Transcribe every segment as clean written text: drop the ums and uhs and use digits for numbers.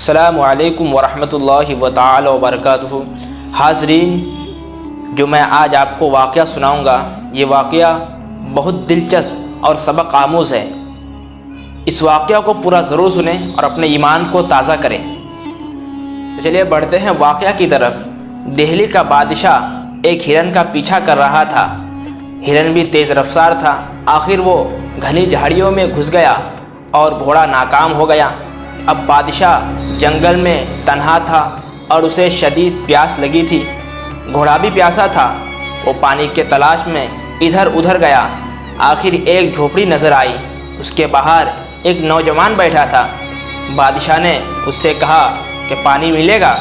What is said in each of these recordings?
السلام علیکم ورحمۃ اللہ تعالی وبرکاتہ۔ حاضرین، جو میں آج آپ کو واقعہ سناؤں گا، یہ واقعہ بہت دلچسپ اور سبق آموز ہے۔ اس واقعہ کو پورا ضرور سنیں اور اپنے ایمان کو تازہ کریں۔ تو چلیے بڑھتے ہیں واقعہ کی طرف۔ دہلی کا بادشاہ ایک ہرن کا پیچھا کر رہا تھا۔ ہرن بھی تیز رفتار تھا۔ آخر وہ گھنی جھاڑیوں میں گھس گیا اور گھوڑا ناکام ہو گیا۔ اب بادشاہ جنگل میں تنہا تھا اور اسے شدید پیاس لگی تھی۔ گھوڑا بھی پیاسا تھا۔ وہ پانی کے تلاش میں ادھر ادھر گیا۔ آخر ایک جھوپڑی نظر آئی۔ اس کے باہر ایک نوجوان بیٹھا تھا۔ بادشاہ نے اس سے کہا کہ پانی ملے گا؟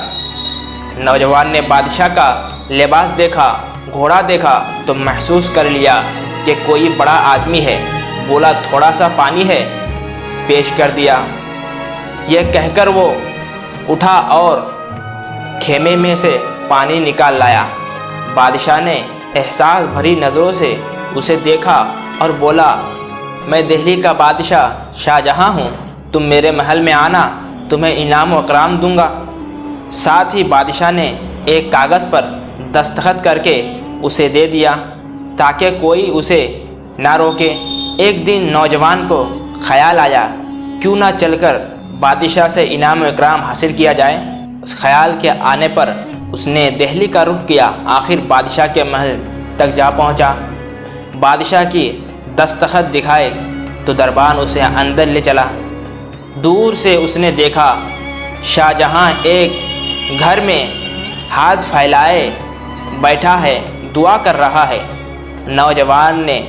نوجوان نے بادشاہ کا لباس دیکھا، گھوڑا دیکھا تو محسوس کر لیا کہ کوئی بڑا آدمی ہے۔ بولا، تھوڑا سا پانی ہے؟ پیش کر دیا۔ یہ کہہ کر وہ اٹھا اور خیمے میں سے پانی نکال لایا۔ بادشاہ نے احساس بھری نظروں سے اسے دیکھا اور بولا، میں دہلی کا بادشاہ شاہ جہاں ہوں، تم میرے محل میں آنا، تمہیں انعام و اکرام دوں گا۔ ساتھ ہی بادشاہ نے ایک کاغذ پر دستخط کر کے اسے دے دیا تاکہ کوئی اسے نہ روکے۔ ایک دن نوجوان کو خیال آیا، کیوں نہ چل کر بادشاہ سے انعام و اکرام حاصل کیا جائے۔ اس خیال کے آنے پر اس نے دہلی کا رخ کیا۔ آخر بادشاہ کے محل تک جا پہنچا۔ بادشاہ کی دستخط دکھائے تو دربان اسے اندر لے چلا۔ دور سے اس نے دیکھا شاہ جہاں ایک گھر میں ہاتھ پھیلائے بیٹھا ہے، دعا کر رہا ہے۔ نوجوان نے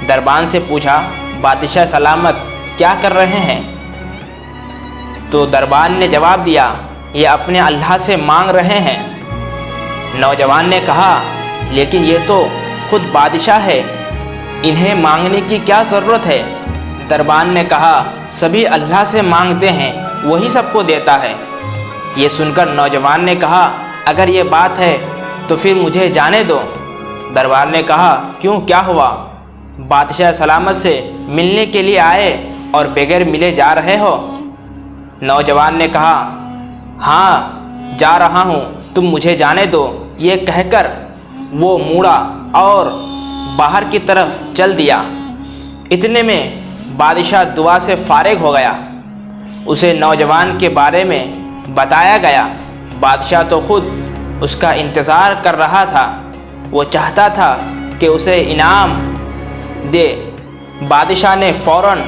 دربان سے پوچھا، بادشاہ سلامت، کیا کر رہے ہیں؟ تو دربان نے جواب دیا، یہ اپنے اللہ سے مانگ رہے ہیں۔ نوجوان نے کہا، لیکن یہ تو خود بادشاہ ہے، انہیں مانگنے کی کیا ضرورت ہے؟ دربان نے کہا، سبھی اللہ سے مانگتے ہیں، وہی سب کو دیتا ہے۔ یہ سن کر نوجوان نے کہا، اگر یہ بات ہے تو پھر مجھے جانے دو۔ دربار نے کہا، کیوں، کیا ہوا؟ بادشاہ سلامت سے ملنے کے لیے آئے اور بغیر ملے جا رہے ہو؟ نوجوان نے کہا، ہاں جا رہا ہوں، تم مجھے جانے دو۔ یہ کہہ کر وہ موڑا اور باہر کی طرف چل دیا۔ اتنے میں بادشاہ دعا سے فارغ ہو گیا۔ اسے نوجوان کے بارے میں بتایا گیا۔ بادشاہ تو خود اس کا انتظار کر رہا تھا، وہ چاہتا تھا کہ اسے انعام دے۔ بادشاہ نے فوراً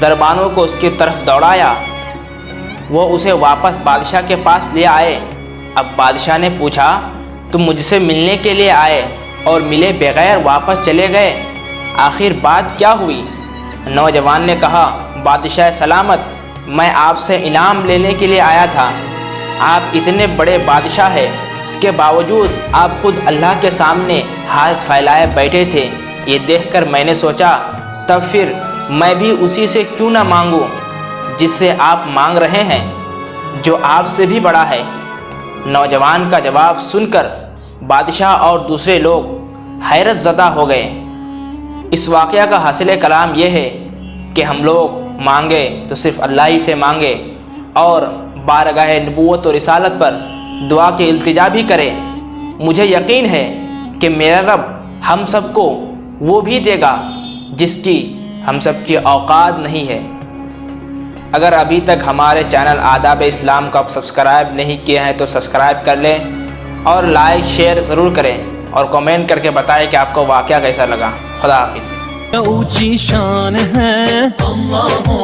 دربانوں کو اس کی طرف دوڑایا۔ وہ اسے واپس بادشاہ کے پاس لے آئے۔ اب بادشاہ نے پوچھا، تم مجھ سے ملنے کے لیے آئے اور ملے بغیر واپس چلے گئے، آخر بات کیا ہوئی؟ نوجوان نے کہا، بادشاہ سلامت، میں آپ سے انعام لینے کے لیے آیا تھا۔ آپ اتنے بڑے بادشاہ ہیں، اس کے باوجود آپ خود اللہ کے سامنے ہاتھ پھیلائے بیٹھے تھے۔ یہ دیکھ کر میں نے سوچا، تب پھر میں بھی اسی سے کیوں نہ مانگوں جس سے آپ مانگ رہے ہیں، جو آپ سے بھی بڑا ہے۔ نوجوان کا جواب سن کر بادشاہ اور دوسرے لوگ حیرت زدہ ہو گئے۔ اس واقعہ کا حاصل کلام یہ ہے کہ ہم لوگ مانگے تو صرف اللہ ہی سے مانگے اور بارگاہ نبوت و رسالت پر دعا کی التجا بھی کرے۔ مجھے یقین ہے کہ میرا رب ہم سب کو وہ بھی دے گا جس کی ہم سب کی اوقات نہیں ہے۔ اگر ابھی تک ہمارے چینل آداب اسلام کو آپ سبسکرائب نہیں کیے ہیں تو سبسکرائب کر لیں اور لائک شیئر ضرور کریں اور کمنٹ کر کے بتائیں کہ آپ کو واقعہ کیسا لگا۔ خدا حافظ۔ اونچی شان ہے اللہ